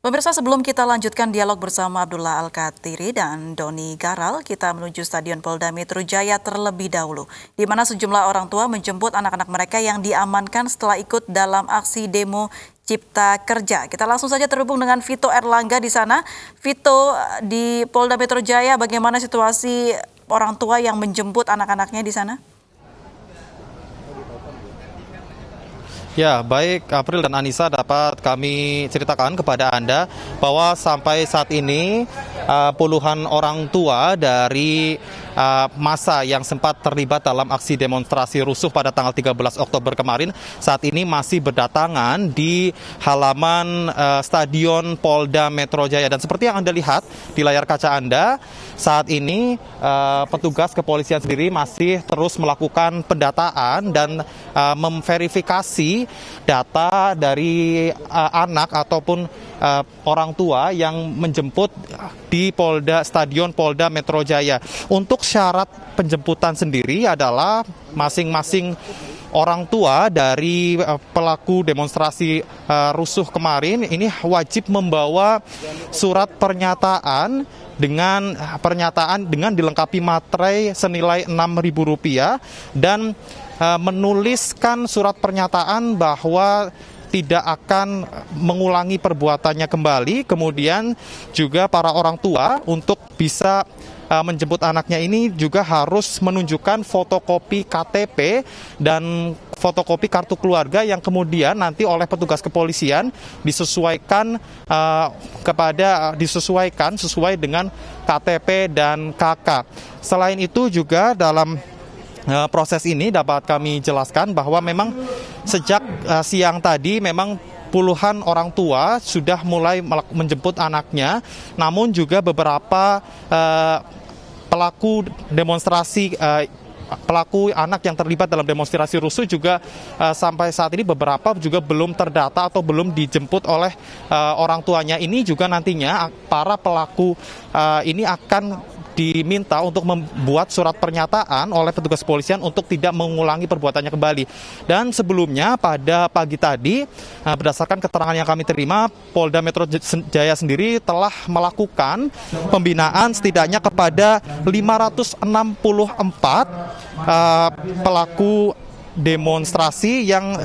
Pemirsa, sebelum kita lanjutkan dialog bersama Abdullah Al-Katiri dan Doni Garal, kita menuju Stadion Polda Metro Jaya terlebih dahulu, di mana sejumlah orang tua menjemput anak-anak mereka yang diamankan setelah ikut dalam aksi demo Cipta Kerja. Kita langsung saja terhubung dengan Vito Erlangga di sana. Vito, di Polda Metro Jaya, bagaimana situasi orang tua yang menjemput anak-anaknya di sana? Ya, baik April dan Anissa, dapat kami ceritakan kepada Anda bahwa sampai saat ini puluhan orang tua dari massa yang sempat terlibat dalam aksi demonstrasi rusuh pada tanggal 13 Oktober kemarin saat ini masih berdatangan di halaman Stadion Polda Metro Jaya. Dan seperti yang Anda lihat di layar kaca Anda, saat ini petugas kepolisian sendiri masih terus melakukan pendataan dan memverifikasi data dari anak ataupun orang tua yang menjemput di Stadion Polda Metro Jaya. Untuk syarat penjemputan sendiri adalah masing-masing orang tua dari pelaku demonstrasi rusuh kemarin ini wajib membawa surat pernyataan dengan dilengkapi materai senilai Rp6.000 dan menuliskan surat pernyataan bahwa tidak akan mengulangi perbuatannya kembali. Kemudian juga para orang tua untuk bisa menjemput anaknya ini juga harus menunjukkan fotokopi KTP dan fotokopi kartu keluarga yang kemudian nanti oleh petugas kepolisian disesuaikan sesuai dengan KTP dan KK. Selain itu juga dalam proses ini dapat kami jelaskan bahwa memang sejak siang tadi memang puluhan orang tua sudah mulai menjemput anaknya, namun juga beberapa pelaku anak yang terlibat dalam demonstrasi rusuh juga sampai saat ini beberapa juga belum terdata atau belum dijemput oleh orang tuanya. Ini juga nantinya para pelaku ini akan diminta untuk membuat surat pernyataan oleh petugas kepolisian untuk tidak mengulangi perbuatannya kembali. Dan sebelumnya pada pagi tadi, berdasarkan keterangan yang kami terima, Polda Metro Jaya sendiri telah melakukan pembinaan setidaknya kepada 564 pelaku demonstrasi yang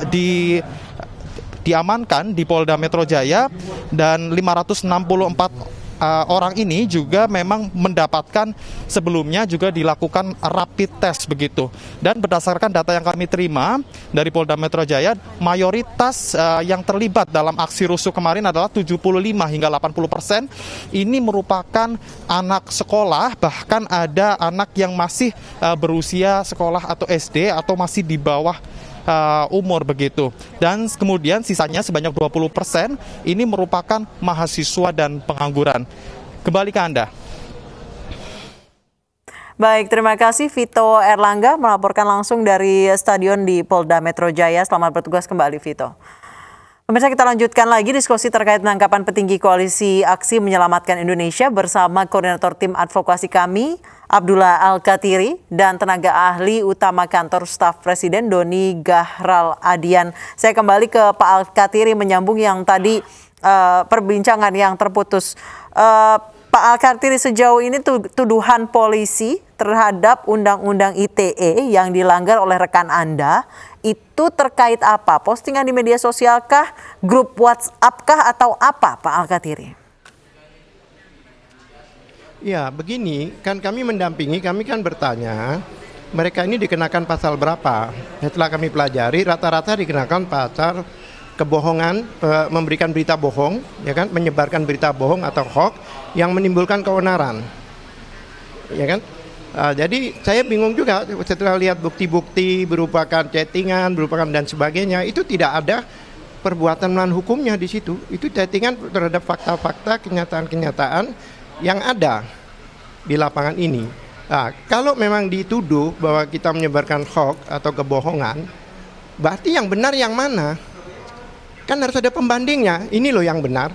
diamankan di Polda Metro Jaya, dan 564 orang ini juga memang mendapatkan sebelumnya juga dilakukan rapid test begitu. Dan berdasarkan data yang kami terima dari Polda Metro Jaya, mayoritas yang terlibat dalam aksi rusuh kemarin adalah 75 hingga 80% ini merupakan anak sekolah, bahkan ada anak yang masih berusia sekolah atau SD atau masih di bawah umur begitu. Dan kemudian sisanya sebanyak 20% ini merupakan mahasiswa dan pengangguran. Kembali ke Anda. Baik, terima kasih Vito Erlangga melaporkan langsung dari stadion di Polda Metro Jaya. Selamat bertugas kembali, Vito. Pemirsa, kita lanjutkan lagi diskusi terkait penangkapan petinggi koalisi Aksi Menyelamatkan Indonesia bersama koordinator tim advokasi kami, Abdullah Al-Katiri, dan tenaga ahli utama kantor staf Presiden Doni Gahral Adian. Saya kembali ke Pak Al-Katiri menyambung yang tadi perbincangan yang terputus. Pak Al-Katiri, sejauh ini tuduhan polisi terhadap Undang-Undang ITE yang dilanggar oleh rekan Anda itu terkait apa? Postingan di media sosial kah? Grup WhatsApp kah? Atau apa, Pak Al-Katiri? Ya, begini, kan kami mendampingi, kami kan bertanya, mereka ini dikenakan pasal berapa? Setelah kami pelajari, rata-rata dikenakan pasal kebohongan, memberikan berita bohong, ya kan, menyebarkan berita bohong atau hoax yang menimbulkan keonaran, ya kan. Jadi saya bingung juga setelah lihat bukti-bukti berupakan chattingan, berupakan dan sebagainya, itu tidak ada perbuatan melawan hukumnya di situ. Itu chattingan terhadap fakta-fakta, kenyataan-kenyataan yang ada di lapangan ini. Nah, kalau memang dituduh bahwa kita menyebarkan hoax atau kebohongan, berarti yang benar yang mana? Kan harus ada pembandingnya. Ini loh yang benar.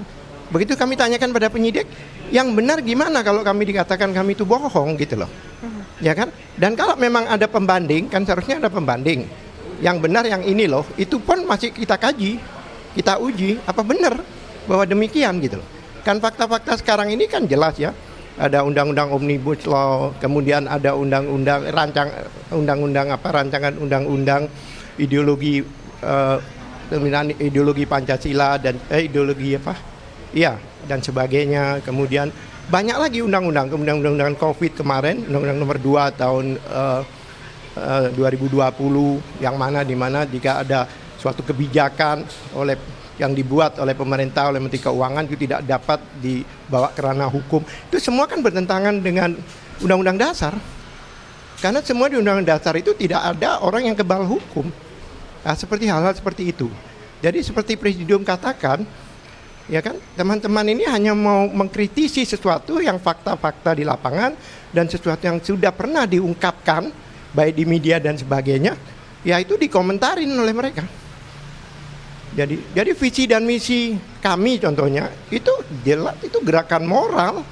Begitu kami tanyakan pada penyidik, yang benar gimana kalau kami dikatakan kami itu bohong gitu loh. Ya kan? Dan kalau memang ada pembanding, kan seharusnya ada pembanding. Yang benar yang ini loh, itu pun masih kita kaji, kita uji apa benar bahwa demikian gitu loh. Kan fakta-fakta sekarang ini kan jelas ya. Ada undang-undang Omnibus Law, kemudian ada rancangan undang-undang ideologi ideologi Pancasila dan ideologi apa? Iya, dan sebagainya. Kemudian banyak lagi kemudian undang-undang Covid kemarin, undang-undang nomor 2 tahun 2020 yang di mana jika ada suatu kebijakan yang dibuat oleh pemerintah, oleh Menteri Keuangan itu tidak dapat dibawa ke ranah hukum. Itu semua kan bertentangan dengan Undang-Undang Dasar. Karena semua di Undang-Undang Dasar itu tidak ada orang yang kebal hukum. Nah, seperti hal-hal seperti itu. Jadi seperti Presidium katakan, ya kan, teman-teman ini hanya mau mengkritisi sesuatu yang fakta-fakta di lapangan dan sesuatu yang sudah pernah diungkapkan, baik di media dan sebagainya, ya itu dikomentarin oleh mereka. Jadi visi dan misi kami contohnya itu jelas, itu gerakan moral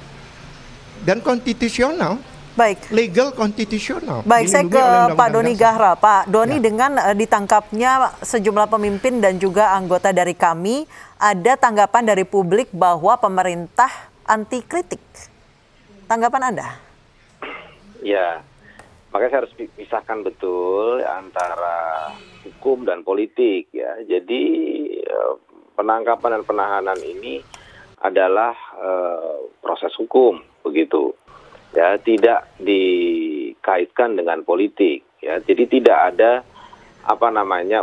dan konstitusional. Baik. Legal konstitusional. Baik, saya ke Pak Doni Gahral. Pak Doni, ya, dengan ditangkapnya sejumlah pemimpin dan juga anggota dari kami, ada tanggapan dari publik bahwa pemerintah anti kritik. Tanggapan Anda? Ya, makanya saya harus pisahkan betul antara hukum dan politik ya. Jadi penangkapan dan penahanan ini adalah proses hukum begitu. Ya, tidak dikaitkan dengan politik ya. Jadi tidak ada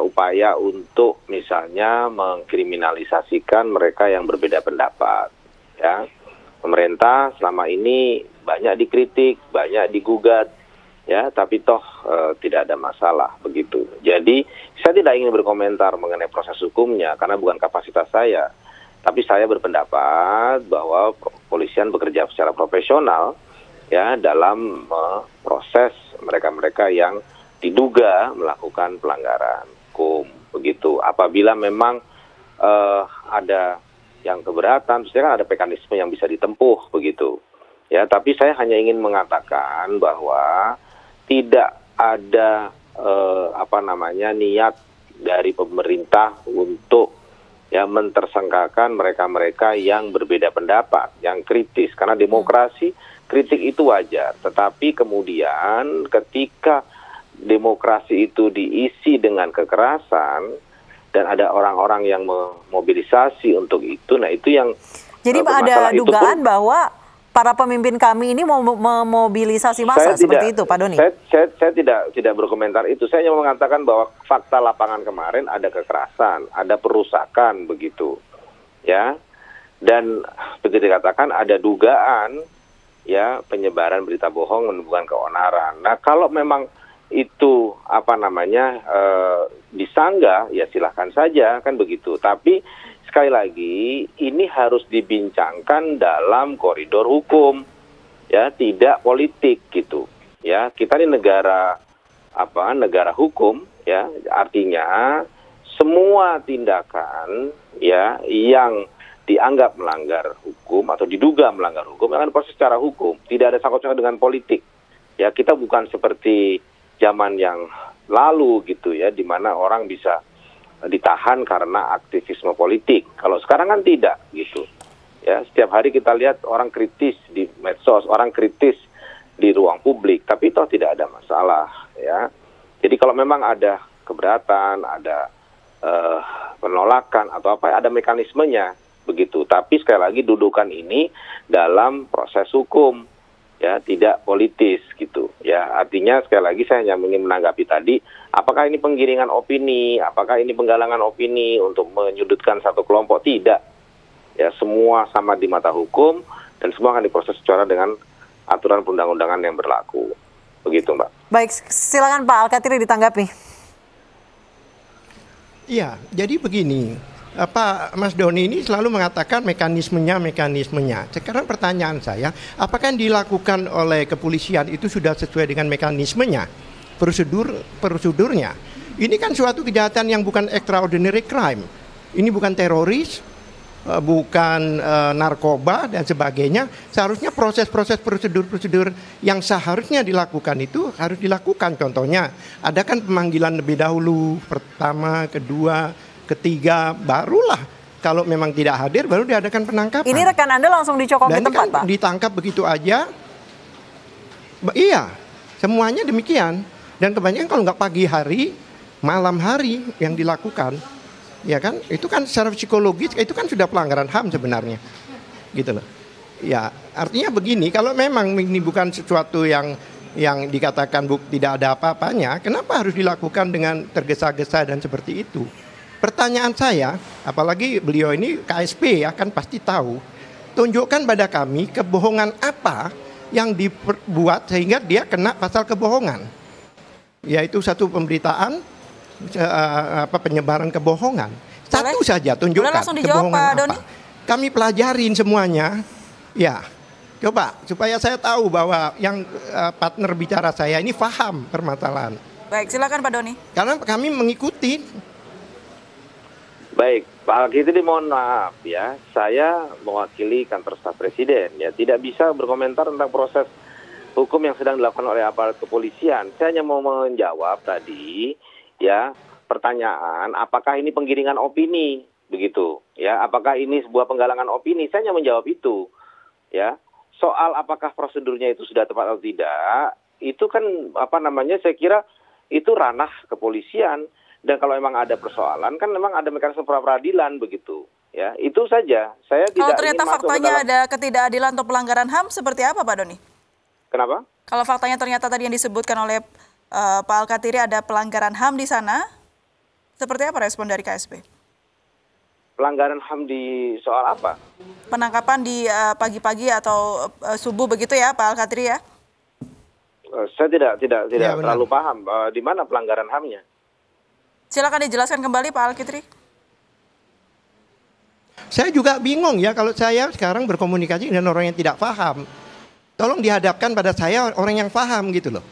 upaya untuk misalnya mengkriminalisasikan mereka yang berbeda pendapat ya. Pemerintah selama ini banyak dikritik, banyak digugat ya, tapi toh tidak ada masalah begitu. Jadi saya tidak ingin berkomentar mengenai proses hukumnya karena bukan kapasitas saya. Tapi saya berpendapat bahwa kepolisian bekerja secara profesional ya dalam proses mereka-mereka yang diduga melakukan pelanggaran hukum begitu. Apabila memang ada yang keberatan, terusnya kan ada mekanisme yang bisa ditempuh begitu. Ya, tapi saya hanya ingin mengatakan bahwa tidak ada niat dari pemerintah untuk ya mentersangkakan mereka-mereka yang berbeda pendapat, yang kritis, karena demokrasi kritik itu wajar. Tetapi kemudian ketika demokrasi itu diisi dengan kekerasan dan ada orang-orang yang memobilisasi untuk itu, nah itu yang jadi ada dugaan bahwa para pemimpin kami ini mau memobilisasi massa seperti itu, Pak Doni? Saya tidak berkomentar itu. Saya hanya mengatakan bahwa fakta lapangan kemarin ada kekerasan, ada perusakan begitu, ya. Dan seperti dikatakan ada dugaan, ya, penyebaran berita bohong menimbulkan keonaran. Nah, kalau memang itu disanggah, ya silahkan saja kan begitu. Tapi sekali lagi ini harus dibincangkan dalam koridor hukum, ya, tidak politik gitu. Ya, kita ini negara hukum, ya, artinya semua tindakan ya yang dianggap melanggar hukum atau diduga melanggar hukum akan proses secara hukum, tidak ada sangkut-sangkut dengan politik. Ya, kita bukan seperti zaman yang lalu gitu ya, di mana orang bisa ditahan karena aktivisme politik. Kalau sekarang kan tidak gitu. Ya, setiap hari kita lihat orang kritis di medsos, orang kritis di ruang publik, tapi toh tidak ada masalah ya. Jadi kalau memang ada keberatan, ada penolakan atau apa, ada mekanismenya begitu. Tapi sekali lagi dudukan ini dalam proses hukum, ya, tidak politis gitu. Ya, artinya sekali lagi saya hanya ingin menanggapi tadi, apakah ini penggiringan opini, apakah ini penggalangan opini untuk menyudutkan satu kelompok? Tidak. Ya, semua sama di mata hukum dan semua akan diproses secara dengan aturan perundang-undangan yang berlaku. Begitu, Mbak. Baik, silakan Pak Alkatiri ditanggapi. Iya, jadi begini, Mas Doni ini selalu mengatakan mekanismenya. Sekarang pertanyaan saya, apakah yang dilakukan oleh kepolisian itu sudah sesuai dengan mekanismenya, prosedurnya? Ini kan suatu kejahatan yang bukan extraordinary crime. Ini bukan teroris, bukan narkoba dan sebagainya. Seharusnya proses-proses prosedur yang seharusnya dilakukan itu harus dilakukan. Contohnya, ada kan pemanggilan lebih dahulu, pertama, kedua, ketiga, barulah Kalau memang tidak hadir, baru diadakan penangkapan. Ini rekan Anda langsung dicokok di Dan tempat, kan Pak? ditangkap begitu aja. Iya, semuanya demikian. Dan kebanyakan kalau nggak pagi hari, malam hari yang dilakukan, ya kan? Itu kan secara psikologis itu kan sudah pelanggaran HAM sebenarnya, gitu loh. Ya, artinya begini, kalau memang ini bukan sesuatu yang dikatakan tidak ada apa-apanya, kenapa harus dilakukan dengan tergesa-gesa dan seperti itu? Pertanyaan saya, apalagi beliau ini KSP ya kan pasti tahu, tunjukkan pada kami kebohongan apa yang dibuat sehingga dia kena pasal kebohongan, yaitu satu pemberitaan penyebaran kebohongan. Satu saja tunjukkan kebohongan Pak apa. Doni. Kami pelajarin semuanya, ya. Coba supaya saya tahu bahwa yang partner bicara saya ini paham permasalahan. Baik, silakan Pak Doni. Karena kami mengikuti. Baik, Pak Al-Kitri mohon maaf ya, saya mewakili kantor staf presiden ya, tidak bisa berkomentar tentang proses hukum yang sedang dilakukan oleh aparat kepolisian. Saya hanya mau menjawab tadi ya pertanyaan apakah ini penggiringan opini begitu ya, apakah ini sebuah penggalangan opini. Saya hanya menjawab itu ya. Soal apakah prosedurnya itu sudah tepat atau tidak, itu kan saya kira itu ranah kepolisian. Dan kalau memang ada persoalan, kan memang ada mekanisme pra-peradilan begitu. Ya, itu saja. Saya Kalau tidak ternyata ingin masuk faktanya ke dalam... ada ketidakadilan atau pelanggaran HAM, seperti apa Pak Doni? Kenapa? Kalau faktanya ternyata tadi yang disebutkan oleh Pak Al-Katiri ada pelanggaran HAM di sana, seperti apa respon dari KSP? Pelanggaran HAM di soal apa? Penangkapan di pagi-pagi atau subuh begitu ya Pak Al-Katiri ya? Saya tidak Ya, terlalu paham di mana pelanggaran HAM-nya. Silakan dijelaskan kembali Pak Al-Katiri. Saya juga bingung ya kalau saya sekarang berkomunikasi dengan orang yang tidak paham. Tolong dihadapkan pada saya orang yang paham gitu loh.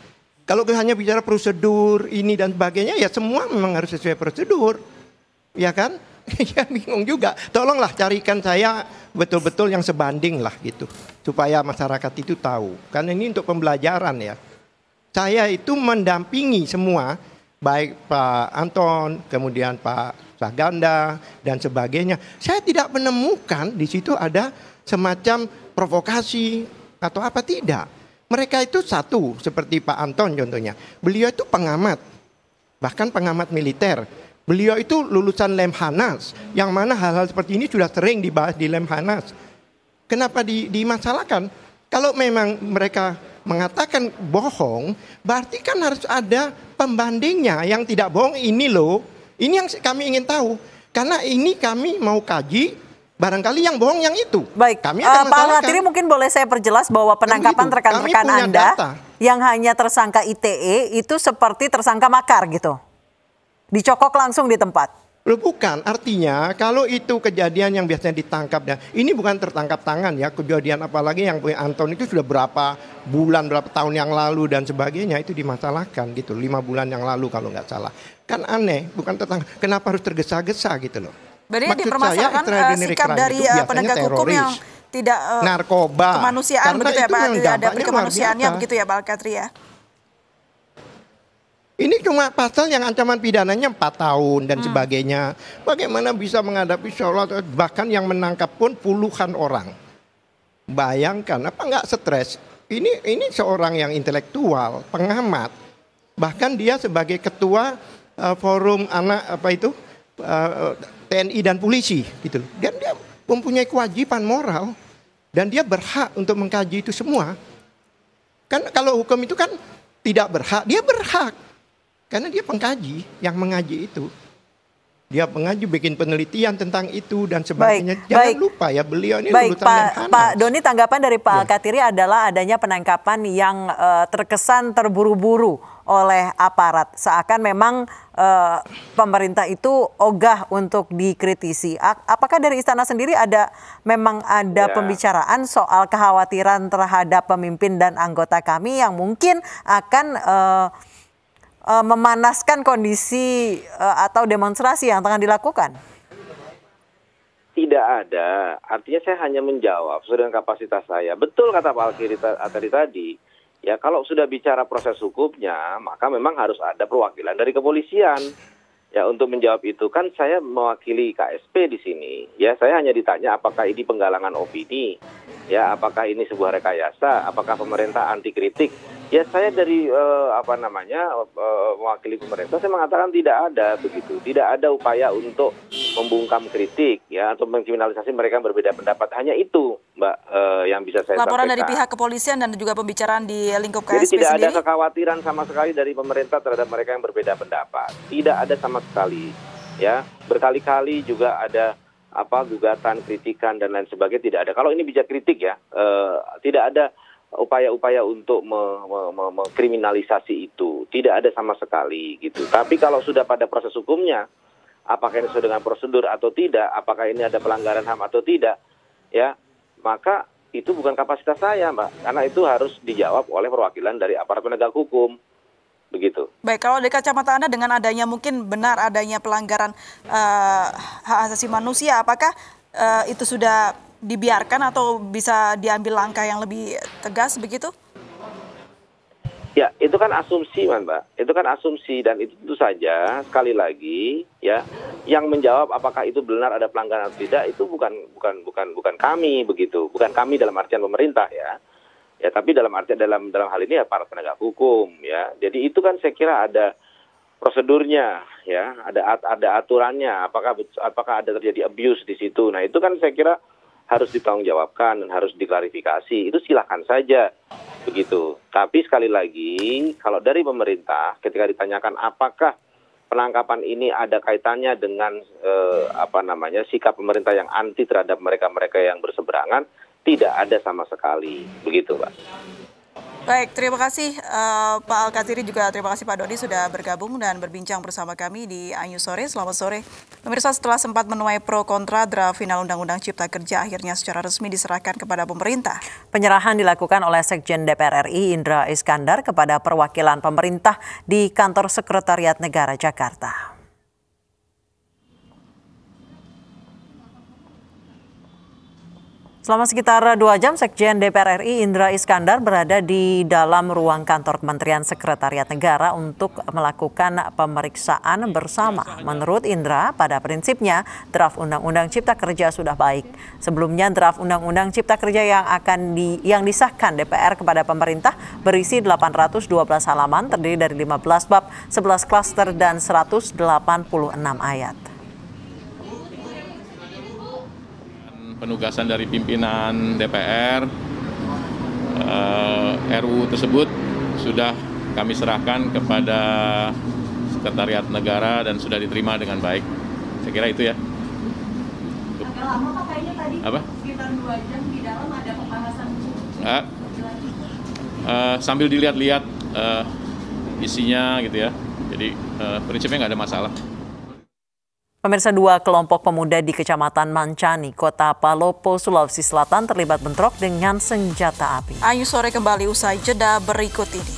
Kalau hanya bicara prosedur ini dan sebagainya ya semua memang harus sesuai prosedur. Ya kan? Ya bingung juga. Tolonglah carikan saya betul-betul yang sebanding lah gitu. Supaya masyarakat itu tahu. Karena ini untuk pembelajaran ya. Saya itu mendampingi semua. Baik Pak Anton, kemudian Pak Saganda dan sebagainya. Saya tidak menemukan di situ ada semacam provokasi atau apa, tidak. Mereka itu satu, seperti Pak Anton contohnya. Beliau itu pengamat, bahkan pengamat militer. Beliau itu lulusan Lemhanas, yang mana hal-hal seperti ini sudah sering dibahas di Lemhanas. Kenapa dimasalahkan? Kalau memang mereka mengatakan bohong, berarti kan harus ada pembandingnya. Yang tidak bohong ini loh, ini yang kami ingin tahu. Karena ini kami mau kaji, barangkali yang bohong yang itu. Baik, kami akan Pak Al-Katiri mungkin boleh saya perjelas bahwa penangkapan rekan-rekan Anda data yang hanya tersangka ITE itu seperti tersangka makar gitu. Dicokok langsung di tempat. Loh bukan, artinya kalau itu kejadian yang biasanya ditangkap, dan ini bukan tertangkap tangan ya, kejadian apalagi yang punya Anton itu sudah berapa bulan, berapa tahun yang lalu dan sebagainya itu dimasalahkan gitu, 5 bulan yang lalu kalau nggak salah. Kan aneh, bukan tertangkap, kenapa harus tergesa-gesa gitu loh. Berarti dipermasalahkan sikap dari penegak hukum yang tidak narkoba, kemanusiaan begitu ya Pak, ada kemanusiaannya begitu ya Pak Al-Katiri ya. Ini cuma pasal yang ancaman pidananya 4 tahun dan sebagainya. Bagaimana bisa menghadapi sholat, bahkan yang menangkap pun puluhan orang. Bayangkan, apa nggak stres? Ini seorang yang intelektual, pengamat. Bahkan dia sebagai ketua forum anak TNI dan polisi gitu. Dan dia mempunyai kewajiban moral dan dia berhak untuk mengkaji itu semua. Kan kalau hukum itu kan tidak berhak, dia berhak. Karena dia pengkaji yang mengaji itu. Dia mengaji, bikin penelitian tentang itu dan sebagainya. Jangan lupa ya, beliau ini lulusan Lemhanas. Pak Doni, tanggapan dari Pak Al-Katiri adalah adanya penangkapan yang terkesan terburu-buru oleh aparat. Seakan memang pemerintah itu ogah untuk dikritisi. Apakah dari istana sendiri memang ada pembicaraan soal kekhawatiran terhadap pemimpin dan anggota kami yang mungkin akan memanaskan kondisi atau demonstrasi yang tengah dilakukan? Tidak ada. Artinya saya hanya menjawab sesuai dengan kapasitas saya. Betul kata Pak Al-Katiri tadi. Ya kalau sudah bicara proses hukumnya, maka memang harus ada perwakilan dari kepolisian. Ya, untuk menjawab itu kan saya mewakili KSP di sini. Ya, saya hanya ditanya apakah ini penggalangan opini, ya, apakah ini sebuah rekayasa, apakah pemerintah anti kritik. Ya, saya dari mewakili pemerintah, saya mengatakan tidak ada begitu, tidak ada upaya untuk membungkam kritik, ya, atau mengkriminalisasi mereka yang berbeda pendapat. Hanya itu, Mbak, yang bisa saya Laporan sampaikan. dari pihak kepolisian dan juga pembicaraan di lingkup Jadi KSP tidak sendiri. ada kekhawatiran sama sekali dari pemerintah terhadap mereka yang berbeda pendapat. Tidak ada sama sekali. Ya, berkali-kali juga ada gugatan, kritikan dan lain sebagainya, tidak ada. Kalau ini bisa kritik ya, tidak ada upaya-upaya untuk mengkriminalisasi itu. Tidak ada sama sekali gitu. Tapi kalau sudah pada proses hukumnya, apakah ini sesuai dengan prosedur atau tidak, apakah ini ada pelanggaran HAM atau tidak, ya, maka itu bukan kapasitas saya, Mbak. Karena itu harus dijawab oleh perwakilan dari aparat penegak hukum. Begitu. Baik, kalau dari kacamata Anda dengan adanya mungkin benar adanya pelanggaran hak asasi manusia, apakah itu sudah dibiarkan atau bisa diambil langkah yang lebih tegas begitu? Ya, itu kan asumsi, Mbak. Itu kan asumsi dan itu tentu saja sekali lagi ya, yang menjawab apakah itu benar ada pelanggaran atau tidak itu bukan kami begitu. Bukan kami dalam artian pemerintah ya. Ya, tapi dalam artian dalam hal ini ya para penegak hukum ya. Jadi itu kan saya kira ada prosedurnya ya, ada aturannya, apakah ada terjadi abuse di situ. Nah, itu kan saya kira harus ditanggungjawabkan dan harus diklarifikasi. Itu silakan saja begitu. Tapi sekali lagi kalau dari pemerintah ketika ditanyakan apakah penangkapan ini ada kaitannya dengan sikap pemerintah yang anti terhadap mereka-mereka yang berseberangan, tidak ada sama sekali. Begitu, Pak. Baik, terima kasih Pak Al-Kathiri, juga terima kasih Pak Dodi sudah bergabung dan berbincang bersama kami di Anyu Sore. Selamat sore. Pemirsa, setelah sempat menuai pro kontra, draft final Undang-Undang Cipta Kerja akhirnya secara resmi diserahkan kepada pemerintah. Penyerahan dilakukan oleh Sekjen DPR RI Indra Iskandar kepada perwakilan pemerintah di Kantor Sekretariat Negara Jakarta. Selama sekitar 2 jam, Sekjen DPR RI Indra Iskandar berada di dalam ruang kantor Kementerian Sekretariat Negara untuk melakukan pemeriksaan bersama. Menurut Indra, pada prinsipnya draft Undang-Undang Cipta Kerja sudah baik. Sebelumnya draft Undang-Undang Cipta Kerja yang disahkan DPR kepada pemerintah berisi 812 halaman, terdiri dari 15 bab, 11 klaster dan 186 ayat. Penugasan dari pimpinan DPR, RUU tersebut sudah kami serahkan kepada Sekretariat Negara dan sudah diterima dengan baik. Saya kira itu ya. Agak lama Pak, kayaknya tadi sekitar 2 jam di dalam ada pembahasan. Sambil dilihat-lihat isinya gitu ya. Jadi prinsipnya nggak ada masalah. Pemirsa, 2 kelompok pemuda di Kecamatan Mancani, Kota Palopo, Sulawesi Selatan terlibat bentrok dengan senjata api. Anyu Sore kembali usai jeda berikut ini.